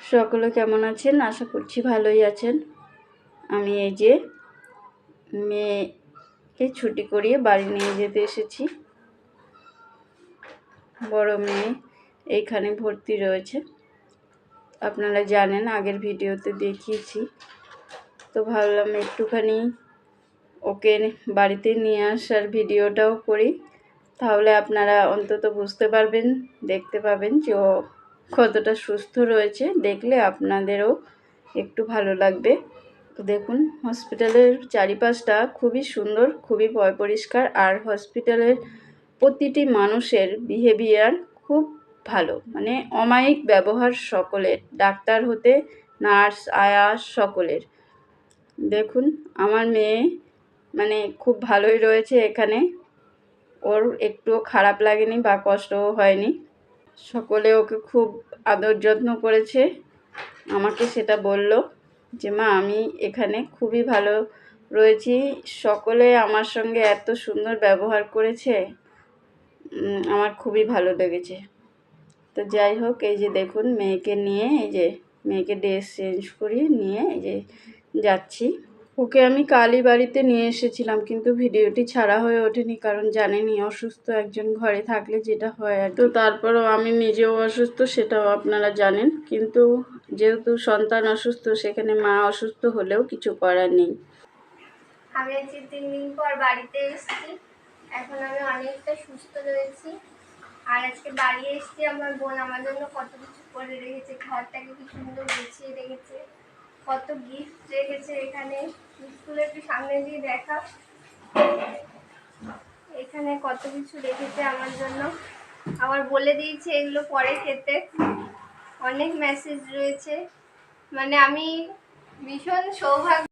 সকলে কেমন আছেন? আশা করছি ভালোই আছেন। আমি এই যে মেয়েকে ছুটি করিয়ে বাড়ি নিয়ে যেতে এসেছি। বড় মেয়ে এইখানে ভর্তি রয়েছে, আপনারা জানেন, আগের ভিডিওতে দেখিয়েছি। তো ভাবলাম একটুখানি ওকে বাড়িতে নিয়ে আসার ভিডিওটাও করি, তাহলে আপনারা অন্তত বুঝতে পারবেন, দেখতে পাবেন যে ও কতটা সুস্থ রয়েছে। দেখলে আপনাদেরও একটু ভালো লাগবে। তো দেখুন, হসপিটালের চারিপাশটা খুবই সুন্দর, খুবই পরিষ্কার, আর হসপিটালের প্রতিটি মানুষের বিহেভিয়ার খুব ভালো, মানে অমায়িক ব্যবহার সকলের, ডাক্তার হতে নার্স, আয়া সকলের। দেখুন, আমার মেয়ে মানে খুব ভালোই রয়েছে এখানে, ওর একটুও খারাপ লাগেনি বা কষ্টও হয়নি। সকলে ওকে খুব আদর যত্ন করেছে, আমাকে সেটা বলল যে মা আমি এখানে খুবই ভালো রয়েছি, সকলে আমার সঙ্গে এত সুন্দর ব্যবহার করেছে, আমার খুবই ভালো লেগেছে। তো যাই হোক, এই যে দেখুন মেয়েকে নিয়ে, এই যে মেয়েকে ড্রেস চেঞ্জ করিয়ে নিয়ে এই যে যাচ্ছি। ওকে আমি কালই বাড়িতে নিয়ে এসেছিলাম, কিন্তু ভিডিওটি ছাড়া হয়ে ওঠেনি, কারণ জানেনই অসুস্থ একজন ঘরে থাকলে যেটা হয় আর। তো তারপরেও আমি নিজেও অসুস্থ, সেটাও আপনারা জানেন, কিন্তু যেহেতু সন্তান অসুস্থ, সেখানে মা অসুস্থ হলেও কিছু করার নেই। আমি আজকে 3 দিন পর বাড়িতে এসেছি, এখন আমি অনেকটা সুস্থ রয়েছি। আর আজকে বাড়ি এসেছি, আমার বোন আমার জন্য কত কিছু করে রেখেছে, ঘরটাকে কি সুন্দর গুছিয়ে রেখেছে, কত গিফট রেখেছে এখানে। স্কুলে একটু সামনে দিয়ে দেখা, এখানে কত কিছু রেখেছে আমার জন্য। আবার বলে দিয়েছে এগুলো পরে খেতে, অনেক মেসেজ রয়েছে। মানে আমি ভীষণ সৌভাগ্য।